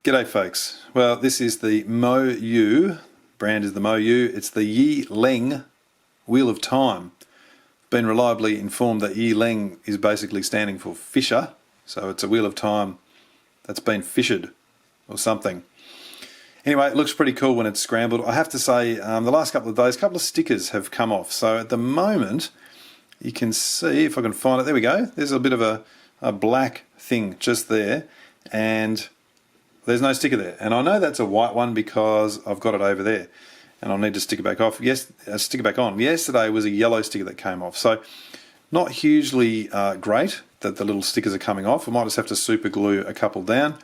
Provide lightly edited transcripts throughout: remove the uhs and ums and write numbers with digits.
G'day folks. Well, this is the MoU, brand is the MoU, it's the YiLeng Wheel of Time. Been reliably informed that YiLeng is basically standing for fisher, so it's a wheel of time that's been fissured or something. Anyway, it looks pretty cool when it's scrambled. I have to say, the last couple of days, a couple of stickers have come off. So at the moment, you can see, if I can find it, there we go. There's a bit of a black thing just there, and there's no sticker there. And I know that's a white one because I've got it over there, and I'll need to stick it back off. Yes, stick it back on. Yesterday was a yellow sticker that came off. So not hugely great that the little stickers are coming off. I might just have to super glue a couple down.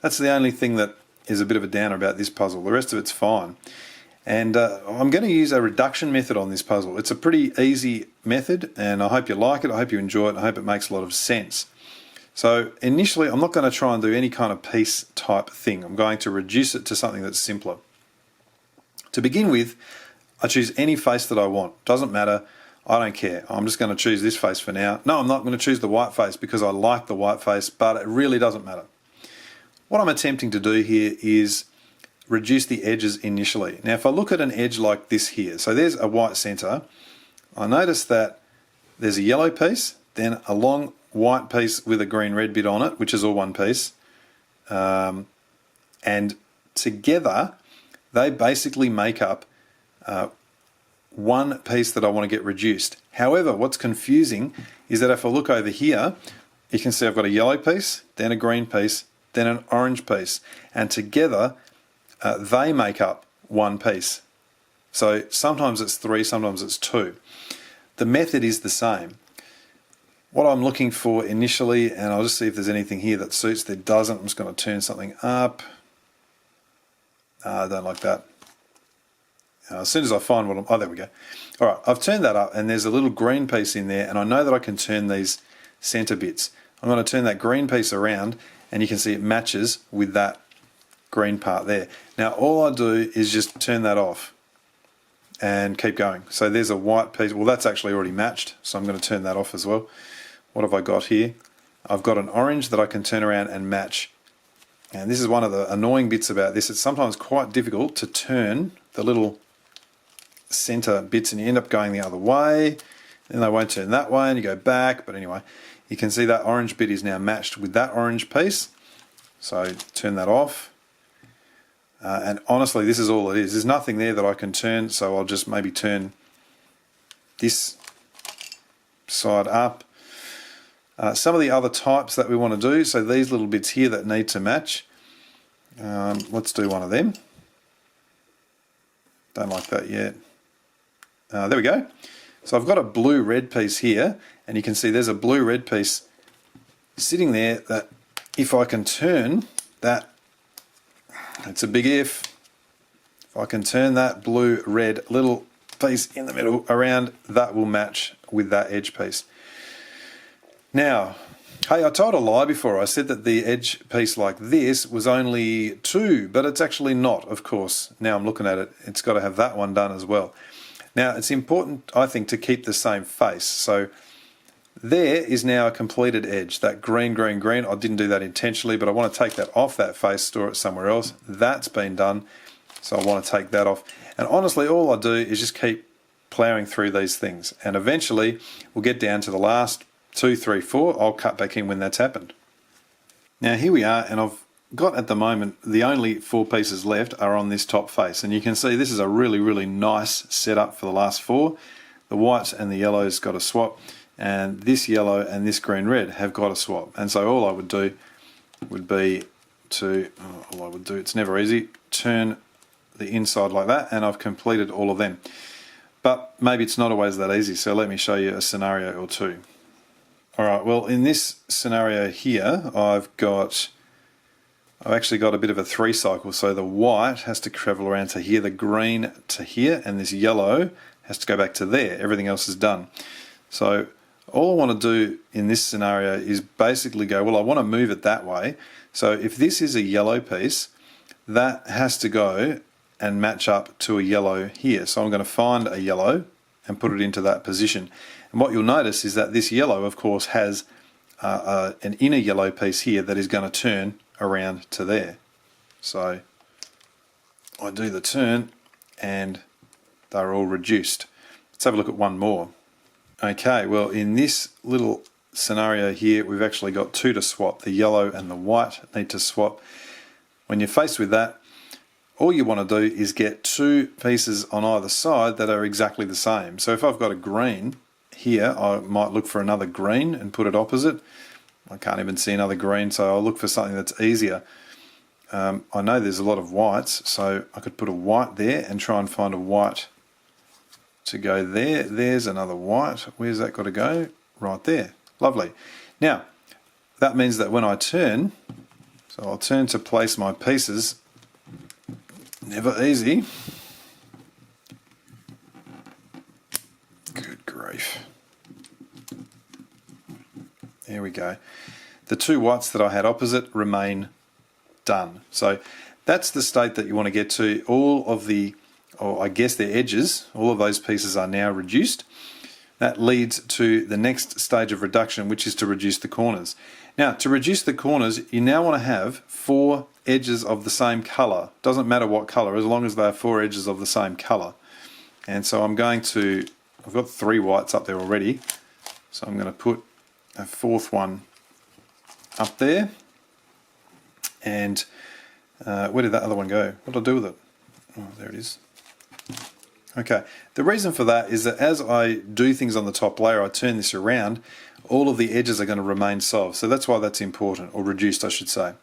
That's the only thing that is a bit of a downer about this puzzle. The rest of it's fine. And I'm going to use a reduction method on this puzzle. It's a pretty easy method, and I hope you like it. I hope you enjoy it. I hope it makes a lot of sense. So initially, I'm not going to try and do any kind of piece type thing. I'm going to reduce it to something that's simpler. To begin with, I choose any face that I want. Doesn't matter. I don't care. I'm just going to choose this face for now. No, I'm not going to choose the white face because I like the white face, but it really doesn't matter. What I'm attempting to do here is reduce the edges initially. Now, if I look at an edge like this here, so there's a white center, I notice that there's a yellow piece, then a long white piece with a green-red bit on it, which is all one piece, and together they basically make up one piece that I want to get reduced. However, what's confusing is that if I look over here, you can see I've got a yellow piece, then a green piece, then an orange piece, and together they make up one piece. So sometimes it's three, sometimes it's two. The method is the same. What I'm looking for initially, and I'll just see if there's anything here that suits. There doesn't. I'm just going to turn something up. I don't like that. As soon as I find what oh, there we go. All right, I've turned that up, and there's a little green piece in there, and I know that I can turn these center bits. I'm going to turn that green piece around, and you can see it matches with that green part there. Now, all I do is just turn that off and keep going. So there's a white piece. Well, that's actually already matched, so I'm going to turn that off as well. What have I got here? I've got an orange that I can turn around and match. And this is one of the annoying bits about this. It's sometimes quite difficult to turn the little center bits, and you end up going the other way, and they won't turn that way, and you go back. But anyway, you can see that orange bit is now matched with that orange piece. So turn that off. And honestly, this is all it is. There's nothing there that I can turn, so I'll just maybe turn this side up. Some of the other types that we want to do, so these little bits here that need to match, let's do one of them. Don't like that yet. There we go. So I've got a blue-red piece here, and you can see there's a blue-red piece sitting there that if I can turn that, it's a big if I can turn that blue-red little piece in the middle around, that will match with that edge piece. Now, hey, I told a lie before. I said that the edge piece like this was only 2, but it's actually not, of course. Now I'm looking at it, it's got to have that one done as well. Now, it's important, I think, to keep the same face. So there is now a completed edge. That green, green, green, I didn't do that intentionally, but I want to take that off that face, store it somewhere else. That's been done, so I want to take that off. And honestly, all I do is just keep ploughing through these things. And eventually, we'll get down to the last 2, 3, 4, I'll cut back in when that's happened. Now here we are, and I've got at the moment, the only 4 pieces left are on this top face. And you can see this is a really, really nice setup for the last 4. The whites and the yellows got a swap, and this yellow and this green red have got a swap. And so all I would do would be to, it's never easy, turn the inside like that, and I've completed all of them. But maybe it's not always that easy, so let me show you a scenario or two. Alright, well in this scenario here, I've actually got a bit of a 3 cycle, so the white has to travel around to here, the green to here, and this yellow has to go back to there. Everything else is done. So all I want to do in this scenario is basically go, well, I want to move it that way. So if this is a yellow piece, that has to go and match up to a yellow here. So I'm going to find a yellow and put it into that position. And what you'll notice is that this yellow, of course, has an inner yellow piece here that is going to turn around to there. So I do the turn and they're all reduced. Let's have a look at one more. Okay, well in this little scenario here we've actually got two to swap. The yellow and the white need to swap. When you're faced with that, all you want to do is get two pieces on either side that are exactly the same. So if I've got a green here, I might look for another green and put it opposite. I can't even see another green, so I'll look for something that's easier. I know there's a lot of whites, so I could put a white there and try and find a white to go there. There's another white. Where's that got to go? Right there. Lovely. Now, that means that when I turn, so I'll turn to place my pieces. Never easy. Good grief. There we go. The two whites that I had opposite remain done. So that's the state that you want to get to. All of the, or I guess the edges, all of those pieces are now reduced. That leads to the next stage of reduction, which is to reduce the corners. Now, to reduce the corners, you now want to have four edges of the same colour. Doesn't matter what colour, as long as they are four edges of the same colour. And so I'm going to, I've got three whites up there already, so I'm going to put a fourth one up there. And where did that other one go? What did I do with it? Oh, there it is. Okay, the reason for that is that as I do things on the top layer, I turn this around, all of the edges are going to remain soft. So that's why that's important, or reduced I should say.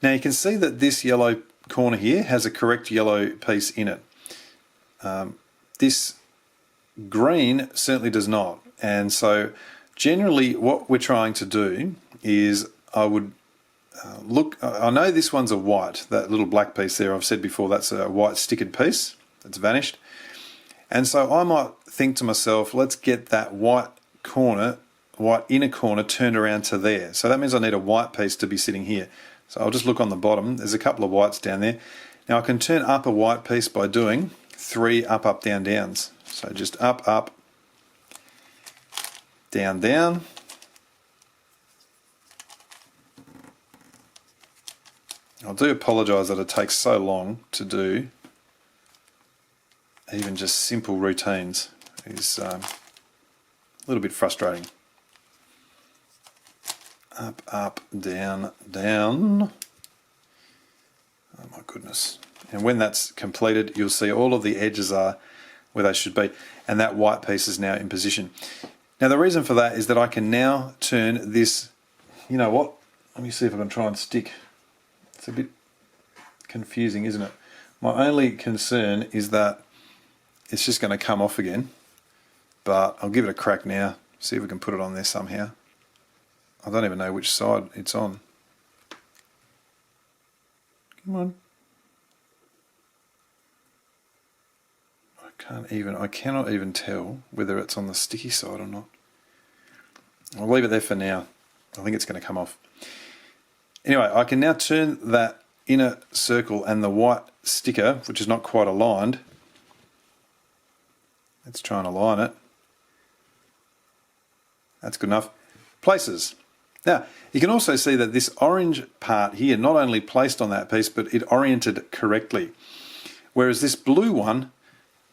Now you can see that this yellow corner here has a correct yellow piece in it. This green certainly does not. And so generally what we're trying to do is I would look, I know this one's a white, that little black piece there, I've said before that's a white stickered piece that's vanished. And so I might think to myself, let's get that white corner, white inner corner turned around to there. So that means I need a white piece to be sitting here. So I'll just look on the bottom, there's a couple of whites down there. Now I can turn up a white piece by doing 3 up, up, down, downs. So just up, up, down, down. I do apologise that it takes so long to do even just simple routines. It's a little bit frustrating. Up, up, down, down. Oh my goodness. And when that's completed, you'll see all of the edges are where they should be, and that white piece is now in position. Now the reason for that is that I can now turn this, you know what, let me see if I can try and stick. It's a bit confusing, isn't it? My only concern is that it's just going to come off again, but I'll give it a crack now, see if we can put it on there somehow. I don't even know which side it's on. Come on. I cannot even tell whether it's on the sticky side or not. I'll leave it there for now. I think it's going to come off. Anyway, I can now turn that inner circle and the white sticker, which is not quite aligned. Let's try and align it. That's good enough. Places. Now, you can also see that this orange part here not only placed on that piece, but it oriented correctly. Whereas this blue one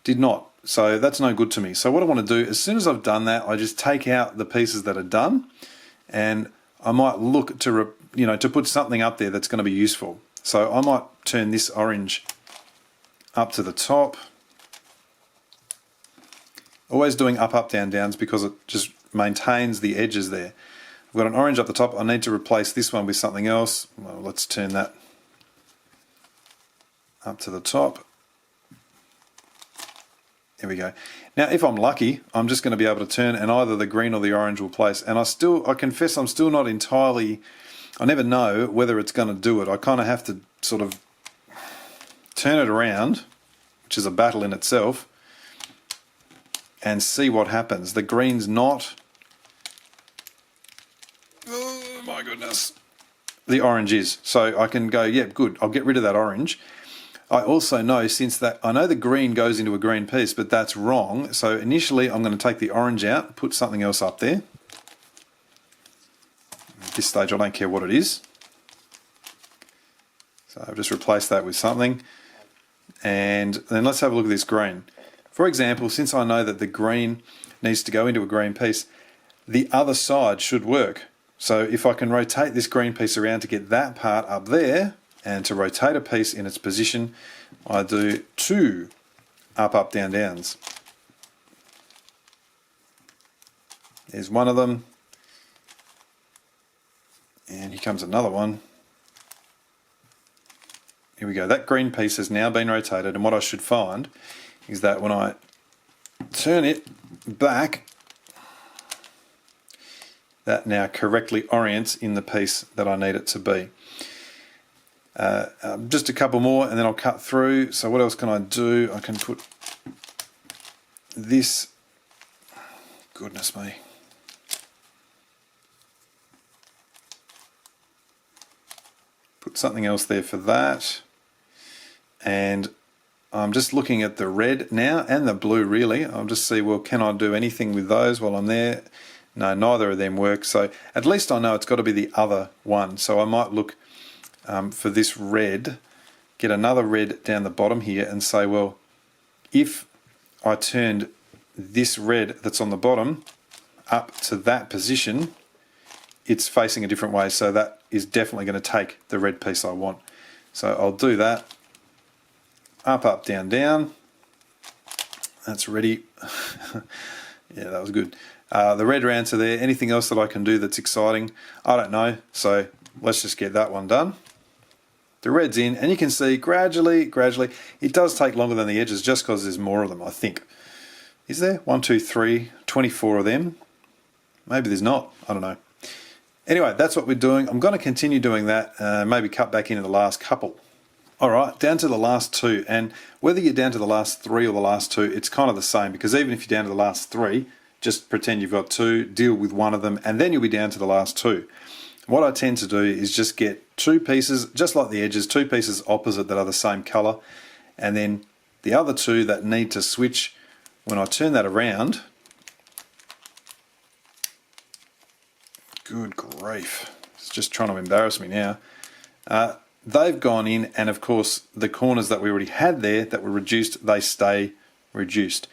did not. So that's no good to me. So what I want to do, as soon as I've done that, I just take out the pieces that are done, and I might look to, to put something up there that's going to be useful. So I might turn this orange up to the top. Always doing up, up, down, downs because it just maintains the edges there. I've got an orange up the top. I need to replace this one with something else. Well, let's turn that up to the top. There we go. Now, if I'm lucky, I'm just going to be able to turn and either the green or the orange will place. And I confess I'm still not entirely, I never know whether it's going to do it. I kind of have to sort of turn it around, which is a battle in itself, and see what happens. The green's not. Oh my goodness. The orange is. So I can go, yeah, good. I'll get rid of that orange. I also know, since that, I know the green goes into a green piece, but that's wrong. So initially I'm going to take the orange out, put something else up there. At this stage I don't care what it is. So I've just replaced that with something. And then let's have a look at this green. For example, since I know that the green needs to go into a green piece, the other side should work. So if I can rotate this green piece around to get that part up there, and to rotate a piece in its position, I do 2 up, up, down, downs. There's one of them. And here comes another one. Here we go. That green piece has now been rotated, and what I should find is that when I turn it back, that now correctly orients in the piece that I need it to be. Just a couple more and then I'll cut through. So what else can I do? I can put this, goodness me. Put something else there for that. And I'm just looking at the red now and the blue really. I'll just see, well, can I do anything with those while I'm there? No, neither of them work. So at least I know it's got to be the other one. So I might look for this red, get another red down the bottom here and say, well, if I turned this red that's on the bottom up to that position, it's facing a different way. So that is definitely going to take the red piece I want. So I'll do that. Up, up, down, down. That's ready. Yeah, that was good. The red rounds are there. Anything else that I can do that's exciting? I don't know. So let's just get that one done. The red's in, and you can see gradually, it does take longer than the edges just because there's more of them, I think. Is there? 1, 2, 3, 24 of them. Maybe there's not. I don't know. Anyway, that's what we're doing. I'm going to continue doing that, maybe cut back into the last couple. All right, down to the last 2, and whether you're down to the last 3 or the last 2, it's kind of the same, because even if you're down to the last 3, just pretend you've got 2, deal with one of them, and then you'll be down to the last 2. What I tend to do is just get 2 pieces, just like the edges, 2 pieces opposite that are the same colour, and then the other 2 that need to switch, when I turn that around, good grief, it's just trying to embarrass me now, they've gone in, and of course the corners that we already had there that were reduced, they stay reduced.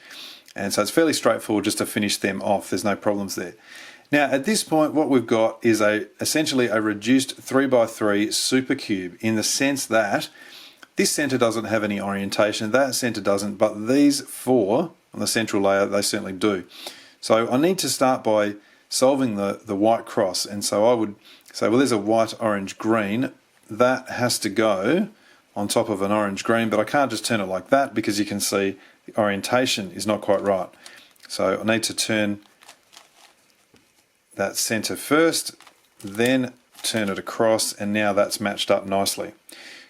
And so it's fairly straightforward just to finish them off, there's no problems there. Now at this point what we've got is essentially a reduced 3x3 super cube, in the sense that this centre doesn't have any orientation, that centre doesn't, but these 4 on the central layer, they certainly do. So I need to start by solving the white cross, and so I would say, well, there's a white, orange, green, that has to go on top of an orange, green, but I can't just turn it like that because you can see the orientation is not quite right. So I need to turn that center first, then turn it across, and now that's matched up nicely.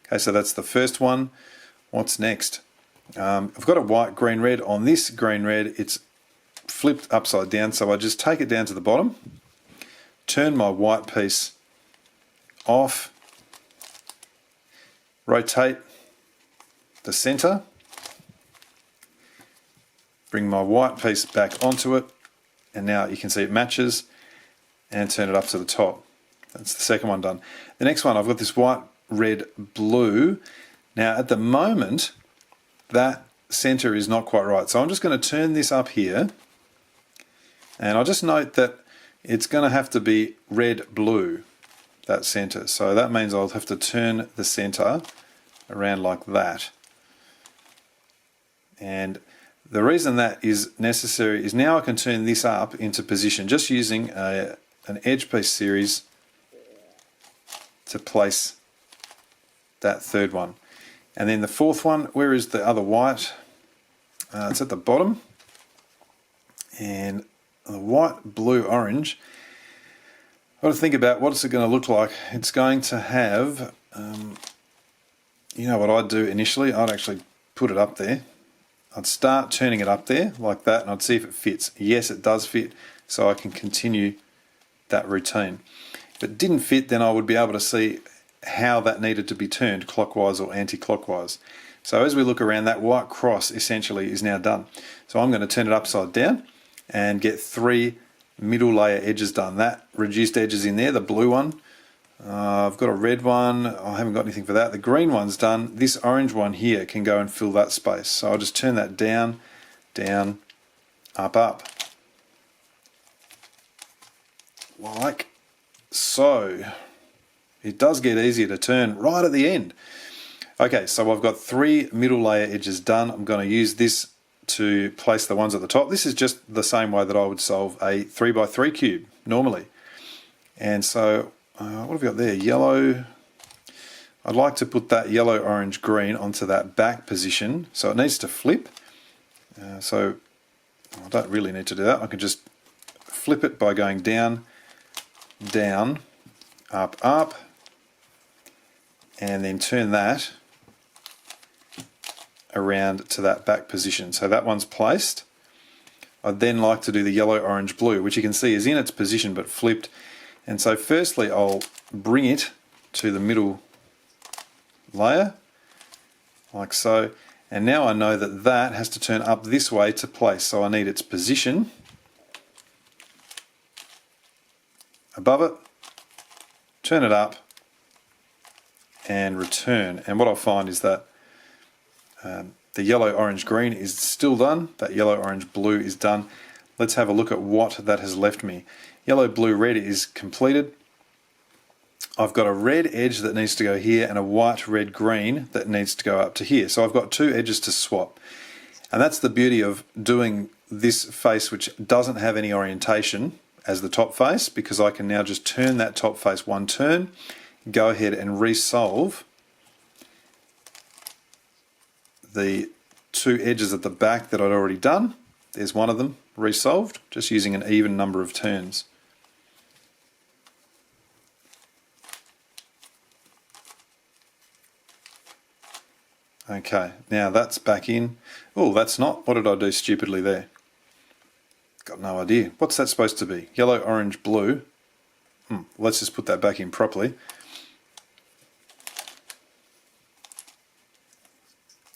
Okay, so that's the first one. What's next? I've got a white, green, red. On this green, red, it's flipped upside down, so I just take it down to the bottom, turn my white piece off, rotate the center, bring my white piece back onto it, and now you can see it matches, and turn it up to the top. That's the second one done. The next one, I've got this white, red, blue. Now at the moment, that center is not quite right. So I'm just going to turn this up here, and I'll just note that it's going to have to be red, blue, that center. So that means I'll have to turn the center around like that. And the reason that is necessary is now I can turn this up into position just using an edge piece series to place that third one. And then the fourth one, where is the other white? It's at the bottom. And the white, blue, orange, I've got to think about what's it going to look like. It's going to have, you know what I'd do initially? I'd actually put it up there. I'd start turning it up there like that, and I'd see if it fits. Yes, it does fit, so I can continue that routine. If it didn't fit, then I would be able to see how that needed to be turned, clockwise or anti-clockwise. So as we look around, that white cross essentially is now done. So I'm going to turn it upside down and get 3 middle layer edges done. That reduced edge is in there, the blue one. I've got a red one. I haven't got anything for that. The green one's done. This orange one here can go and fill that space. So I'll just turn that down, down, up. Like so. It does get easier to turn right at the end. Okay, so I've got 3 middle layer edges done. I'm going to use this to place the ones at the top. This is just the same way that I would solve a 3x3 cube normally. And so, what have we got there? Yellow. I'd like to put that yellow, orange, green onto that back position. So it needs to flip. So I don't really need to do that. I can just flip it by going down, down, up, and then turn that around to that back position. So that one's placed. I'd then like to do the yellow, orange, blue, which you can see is in its position but flipped. And so firstly I'll bring it to the middle layer, like so. And now I know that that has to turn up this way to place. So I need its position above it, turn it up, and return. And what I'll find is that the yellow, orange, green is still done. That yellow, orange, blue is done. Let's have a look at what that has left me. Yellow, blue, red is completed. I've got a red edge that needs to go here and a white, red, green that needs to go up to here. So I've got 2 edges to swap. And that's the beauty of doing this face, which doesn't have any orientation as the top face, because I can now just turn that top face 1 turn, go ahead and resolve the 2 edges at the back that I'd already done. There's one of them resolved, just using an even number of turns. Okay, now that's back in. Oh, that's not. What did I do stupidly there? Got no idea. What's that supposed to be? Yellow, orange, blue. Let's just put that back in properly.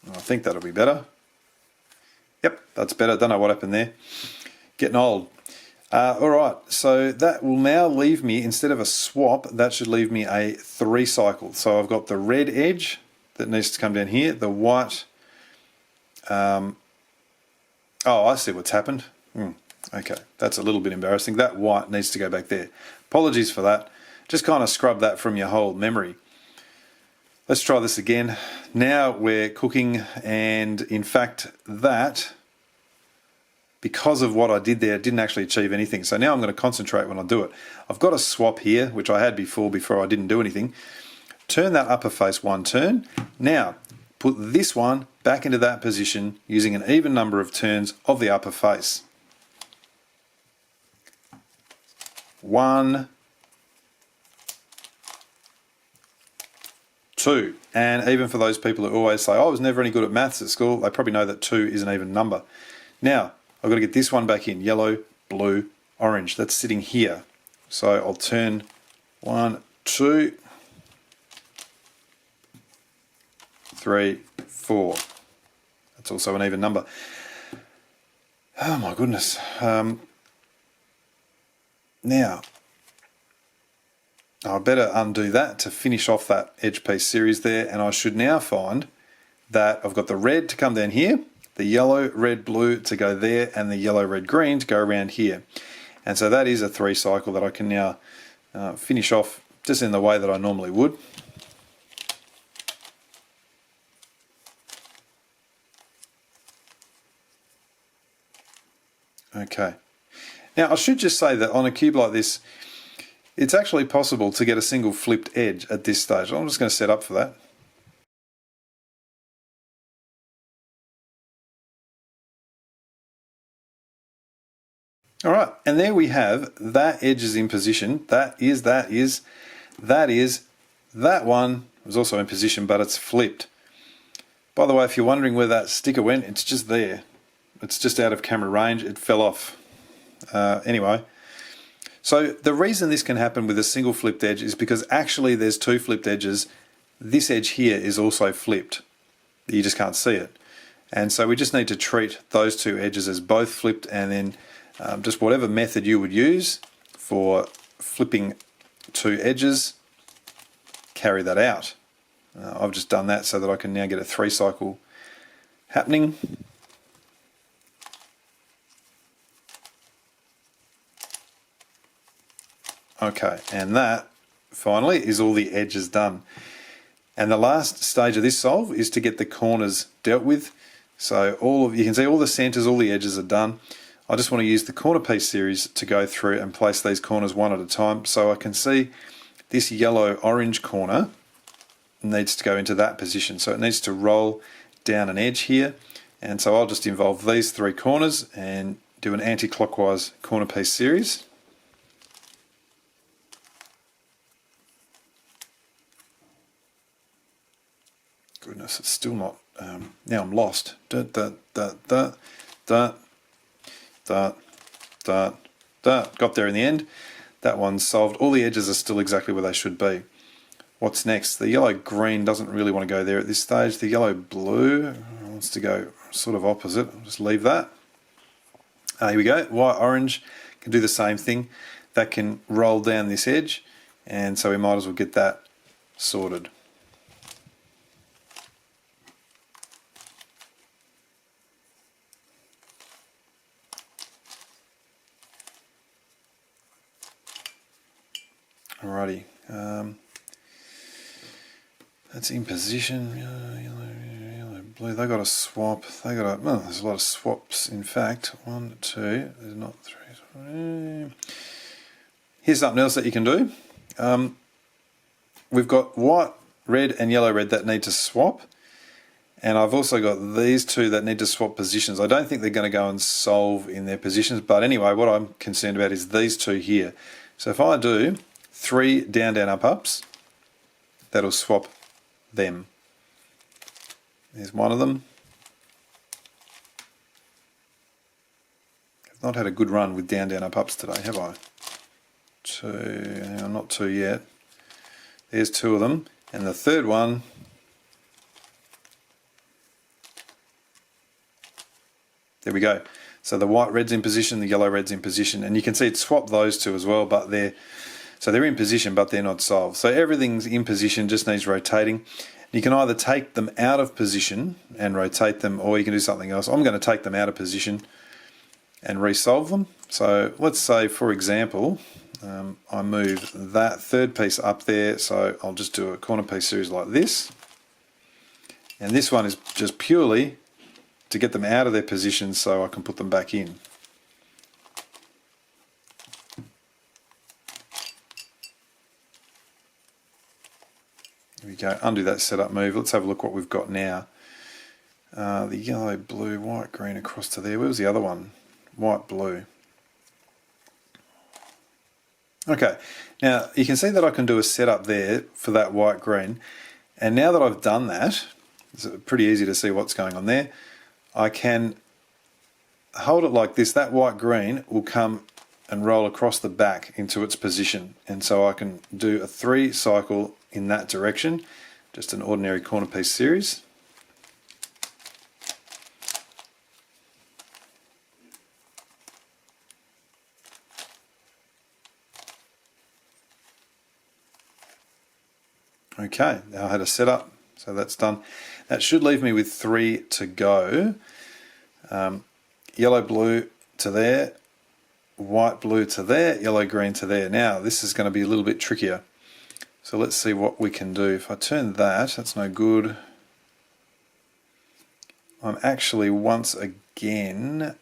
I think that'll be better. Yep, that's better. Don't know what happened there. Getting old. Alright, so that will now leave me, instead of a swap, that should leave me a 3 cycle. So I've got the red edge that needs to come down here, the white. Oh, I see what's happened. Okay, that's a little bit embarrassing. That white needs to go back there. Apologies for that. Just kind of scrub that from your whole memory. Let's try this again. Now we're cooking, and in fact that, because of what I did there, didn't actually achieve anything. So now I'm going to concentrate when I do it. I've got a swap here, which I had before I didn't do anything. Turn that upper face 1 turn. Now put this one back into that position using an even number of turns of the upper face. 1, 2. And even for those people who always say, oh, I was never any good at maths at school, they probably know that 2 is an even number. Now, I've got to get this one back in. Yellow, blue, orange. That's sitting here. So I'll turn 1, 2, 3, 4. That's also an even number. Oh my goodness. Now, I better undo that to finish off that edge piece series there, and I should now find that I've got the red to come down here, the yellow, red, blue to go there, and the yellow, red, green to go around here. And so that is a 3 cycle that I can now finish off just in the way that I normally would. Okay. Now I should just say that on a cube like this, it's actually possible to get a single flipped edge at this stage. I'm just going to set up for that. All right, and there we have that edge is in position. That one was also in position, but it's flipped. By the way, if you're wondering where that sticker went, it's just there. It's just out of camera range. It fell off. Anyway, so the reason this can happen with a single flipped edge is because actually there's 2 flipped edges. This edge here is also flipped. You just can't see it. And so we just need to treat those 2 edges as both flipped, and then just whatever method you would use for flipping 2 edges, carry that out. I've just done that so that I can now get a 3 cycle happening. Okay, and that finally is all the edges done. And the last stage of this solve is to get the corners dealt with. So you can see all the centers, all the edges are done. I just want to use the corner piece series to go through and place these corners one at a time. So I can see this yellow-orange corner needs to go into that position. So it needs to roll down an edge here. And so I'll just involve these 3 corners and do an anti-clockwise corner piece series. Goodness, it's still not. Now I'm lost. Got there in the end. That one's solved. All the edges are still exactly where they should be. What's next? The yellow-green doesn't really want to go there at this stage. The yellow-blue wants to go sort of opposite. I'll just leave that. Here we go. White-orange can do the same thing. That can roll down this edge, and so we might as well get that sorted. Alrighty, that's in position. Yellow, blue. They got a swap. There's a lot of swaps. In fact, 1, 2. There's not 3. Here's something else that you can do. We've got white, red, and yellow, red that need to swap, and I've also got these 2 that need to swap positions. I don't think they're going to go and solve in their positions, but anyway, what I'm concerned about is these 2 here. So if I do 3 down, down, up, ups, that'll swap them. There's one of them. I've not had a good run with down, down, up, ups today, have I? 2, hang on, not 2 yet. There's 2 of them. And the third one, there we go. So the white red's in position, the yellow red's in position, and you can see it swapped those 2 as well, but they're in position, but they're not solved. So everything's in position, just needs rotating. You can either take them out of position and rotate them, or you can do something else. I'm going to take them out of position and resolve them. So let's say, for example, I move that third piece up there, so I'll just do a corner piece series like this. And this one is just purely to get them out of their position so I can put them back in. There we go, undo that setup move. Let's have a look what we've got now. The yellow, blue, white, green across to there. Where was the other one? White, blue. Okay, now you can see that I can do a setup there for that white, green. And now that I've done that, it's pretty easy to see what's going on there. I can hold it like this. That white, green will come and roll across the back into its position. And so I can do a 3 cycle in that direction, just an ordinary corner piece series. Okay, now I had a setup, so that's done. That should leave me with 3 to go. Yellow, blue to there, white, blue to there, yellow, green to there. Now this is going to be a little bit trickier. So let's see what we can do. If I turn that, that's no good. I'm actually once again,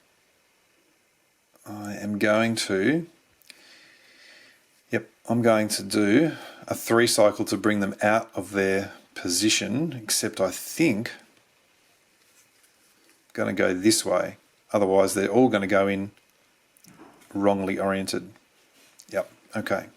I'm going to do a 3 cycle to bring them out of their position, except I think I'm going to go this way. Otherwise they're all going to go in wrongly oriented. Yep, okay.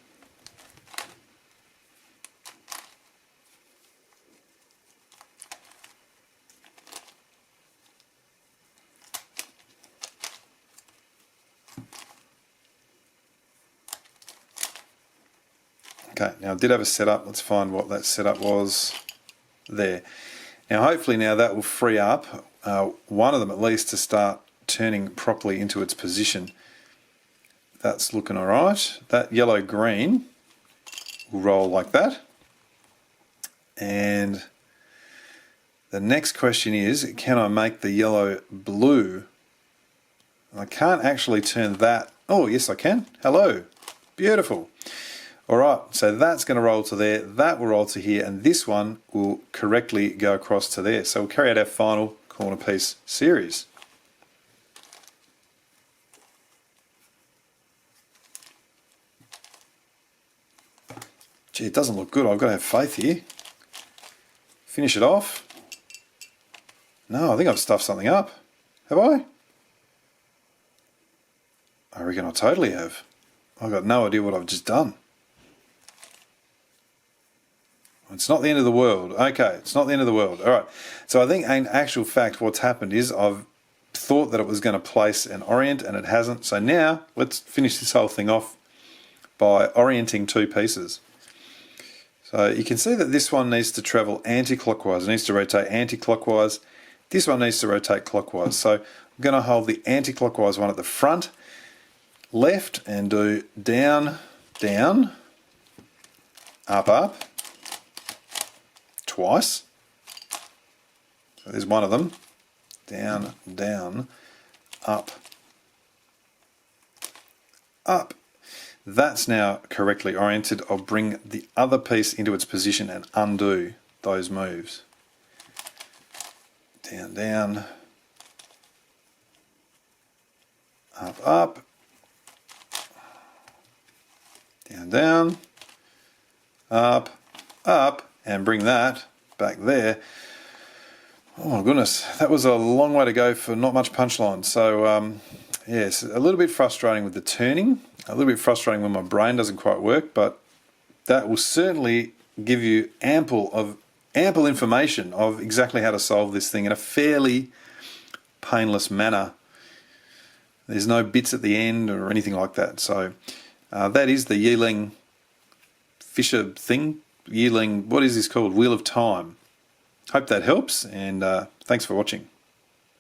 Okay, now I did have a setup. Let's find what that setup was there. Now hopefully now that will free up one of them at least to start turning properly into its position. That's looking alright. That yellow-green will roll like that. And the next question is, can I make the yellow blue? I can't actually turn that. Oh, yes, I can. Hello. Beautiful. All right, so that's going to roll to there. That will roll to here. And this one will correctly go across to there. So we'll carry out our final corner piece series. Gee, it doesn't look good. I've got to have faith here. Finish it off. No, I think I've stuffed something up. Have I? I reckon I totally have. I've got no idea what I've just done. It's not the end of the world. Okay, it's not the end of the world. All right. So I think in actual fact what's happened is I've thought that it was going to place and orient and it hasn't. So now let's finish this whole thing off by orienting two pieces. So you can see that this one needs to travel anti-clockwise. It needs to rotate anti-clockwise. This one needs to rotate clockwise. So I'm going to hold the anti-clockwise one at the front, left, and do down, down, up, up, twice. So there's one of them. Down, down, up, up. That's now correctly oriented. I'll bring the other piece into its position and undo those moves. Down, down, up, up, down, down, up, up, and bring that back there. Oh my goodness, that was a long way to go for not much punchline. So yes, a little bit frustrating with the turning, a little bit frustrating when my brain doesn't quite work, but that will certainly give you ample information of exactly how to solve this thing in a fairly painless manner. There's no bits at the end or anything like that. So that is the YiLeng Fisher thing. YiLeng, what is this called? Wheel of Time. Hope that helps, and thanks for watching.